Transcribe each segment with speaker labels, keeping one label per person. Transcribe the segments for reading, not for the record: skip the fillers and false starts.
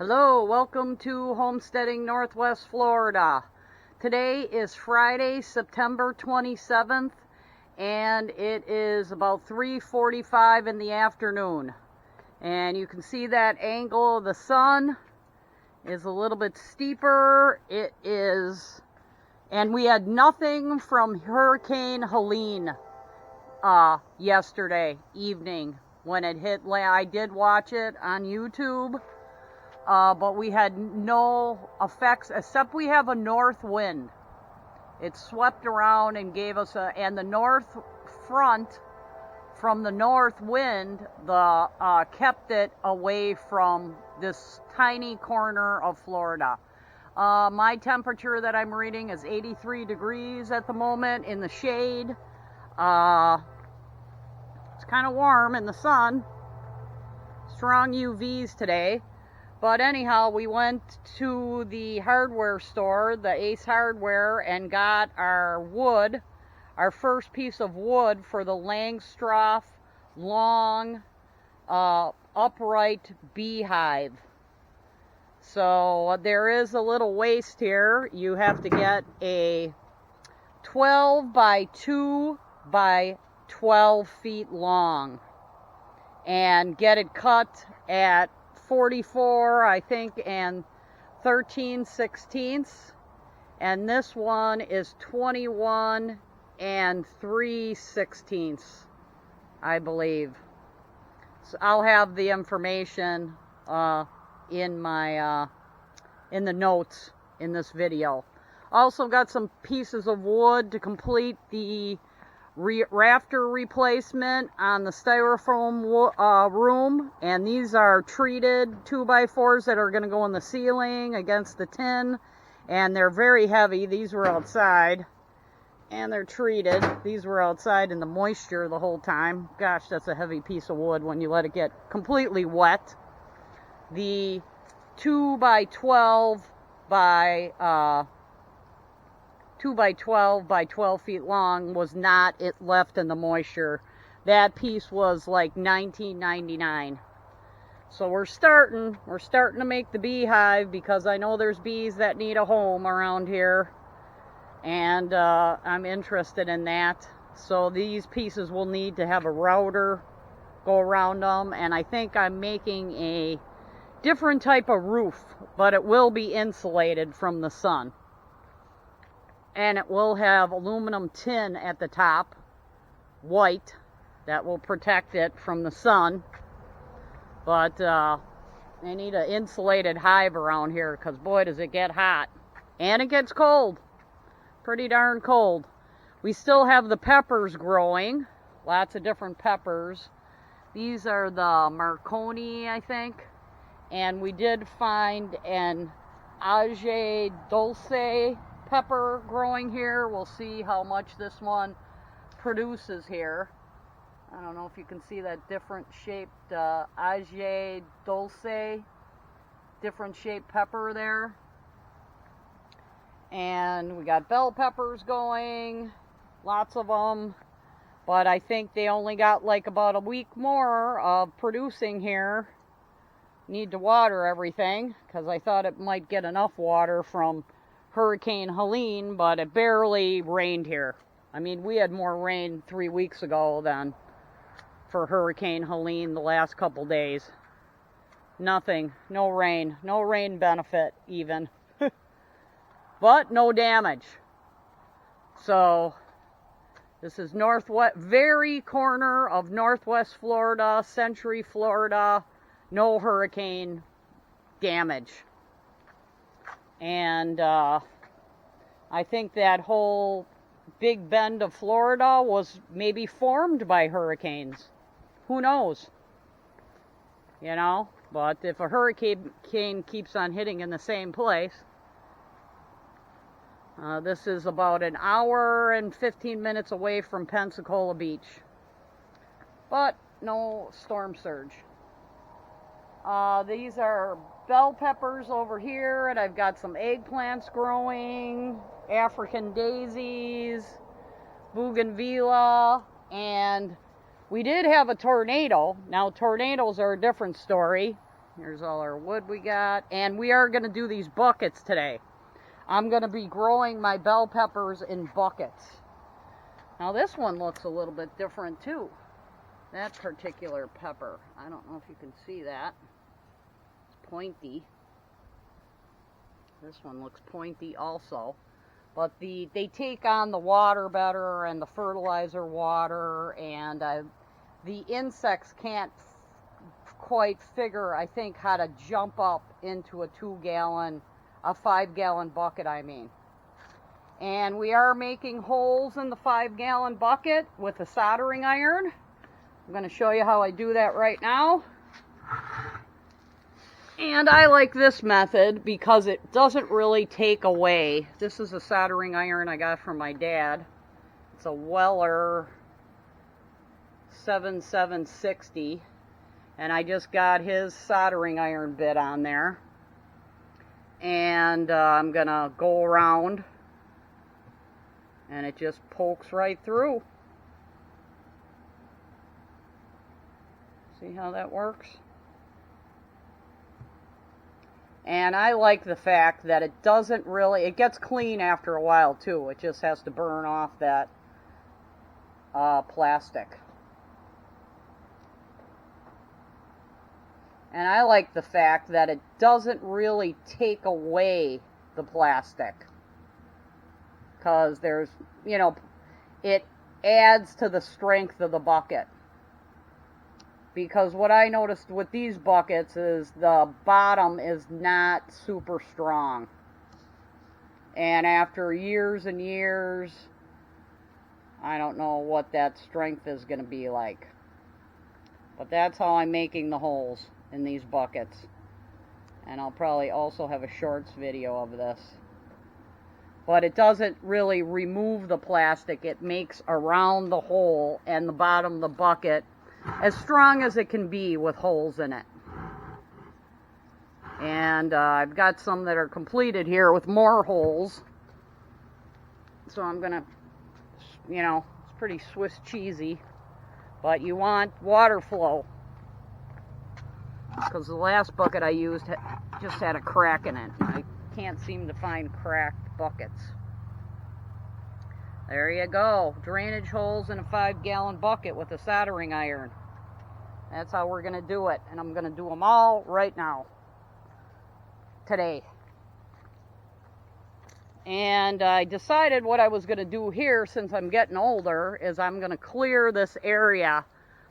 Speaker 1: Hello, welcome to Homesteading Northwest Florida. Today is Friday, September 27th, and it is about 3:45 in the afternoon. And you can see that angle of the sun is a little bit steeper. It is, and we had nothing from Hurricane Helene yesterday evening when it hit. I did watch it on YouTube. But we had no effects, except we have a north wind. It swept around and gave us and the north front from the north wind, kept it away from this tiny corner of Florida. My temperature that I'm reading is 83 degrees at the moment in the shade. It's kind of warm in the sun. Strong UVs today. But anyhow, we went to the hardware store, the Ace Hardware, and got our wood, our first piece of wood for the Langstroth long upright beehive. So there is a little waste here. You have to get a 12 by 2 by 12 feet long and get it cut at 44, I think, and 13/16, and this one is 21 and 3/16, I believe. So I'll have the information in my in the notes in this video. Also got some pieces of wood to complete the rafter replacement on the styrofoam room, and these are treated 2x4s that are going to go in the ceiling against the tin, and they're very heavy. These were outside and they're treated. These were outside in the moisture the whole time. Gosh, that's a heavy piece of wood when you let it get completely wet. The 2x12 by 2x12 by 12 feet long was not left in the moisture. That piece was like $19.99. So we're starting to make the beehive, because I know there's bees that need a home around here, and I'm interested in that. So these pieces will need to have a router go around them, and I think I'm making a different type of roof, but it will be insulated from the sun. And it will have aluminum tin at the top, white, that will protect it from the sun. But they need an insulated hive around here, because boy, does it get hot. And it gets cold. Pretty darn cold. We still have the peppers growing. Lots of different peppers. These are the Marconi, I think. And we did find an Age Dulce pepper growing here. We'll see how much this one produces here. I don't know if you can see that different shaped Age Dulce, different shaped pepper there. And we got bell peppers going, lots of them, but I think they only got like about a week more of producing here. Need to water everything, because I thought it might get enough water from Hurricane Helene, but it barely rained here. I mean, we had more rain 3 weeks ago than for Hurricane Helene the last couple days. Nothing, no rain benefit even. But no damage. So this is northwest, very corner of Northwest Florida, Century, Florida. No hurricane damage. And I think that whole big bend of Florida was maybe formed by hurricanes. Who knows? You know, but if a hurricane keeps on hitting in the same place. This is about an hour and 15 minutes away from Pensacola Beach. But no storm surge. These are bell peppers over here, and I've got some eggplants growing, African daisies, bougainvillea, and we did have a tornado. Now tornadoes are a different story. Here's all our wood we got. And we are going to do these buckets today. I'm going to be growing my bell peppers in buckets. Now this one looks a little bit different too. That particular pepper. I don't know if you can see that. It's pointy. This one looks pointy also. But they take on the water better and the fertilizer water, and the insects can't quite figure, I think, how to jump up into a 5-gallon bucket, I mean. And we are making holes in the 5-gallon bucket with a soldering iron. I'm going to show you how I do that right now. And I like this method because it doesn't really take away. This is a soldering iron I got from my dad. It's a Weller 7760. And I just got his soldering iron bit on there. And I'm going to go around. And it just pokes right through. See how that works? And I like the fact that it doesn't really, it gets clean after a while too. It just has to burn off that plastic. And I like the fact that it doesn't really take away the plastic. Because there's, you know, it adds to the strength of the bucket. Because what I noticed with these buckets is the bottom is not super strong. And after years and years, I don't know what that strength is going to be like. But that's how I'm making the holes in these buckets. And I'll probably also have a shorts video of this. But it doesn't really remove the plastic. It makes around the hole and the bottom of the bucket as strong as it can be with holes in it. And I've got some that are completed here with more holes. So I'm going to, you know, it's pretty Swiss cheesy. But you want water flow. Because the last bucket I used just had a crack in it. I can't seem to find cracked buckets. There you go. Drainage holes in a 5-gallon bucket with a soldering iron. That's how we're going to do it. And I'm going to do them all right now. Today. And I decided what I was going to do here, since I'm getting older, is I'm going to clear this area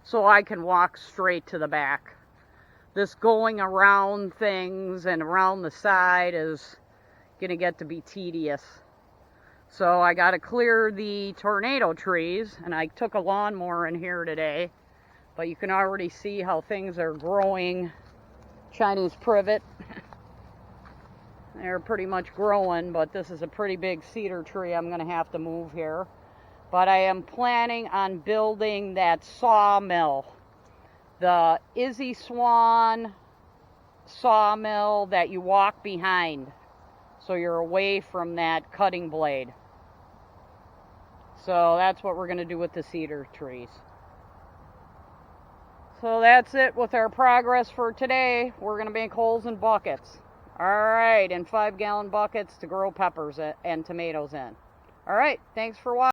Speaker 1: so I can walk straight to the back. This going around things and around the side is going to get to be tedious. So I got to clear the tornado trees, and I took a lawnmower in here today, but you can already see how things are growing. Chinese privet. They're pretty much growing, but this is a pretty big cedar tree I'm going to have to move here. But I am planning on building that sawmill. The Izzy Swan sawmill that you walk behind. So you're away from that cutting blade. So that's what we're going to do with the cedar trees. So that's it with our progress for today. We're going to make holes in buckets. Alright, in 5-gallon buckets to grow peppers and tomatoes in. Alright, thanks for watching.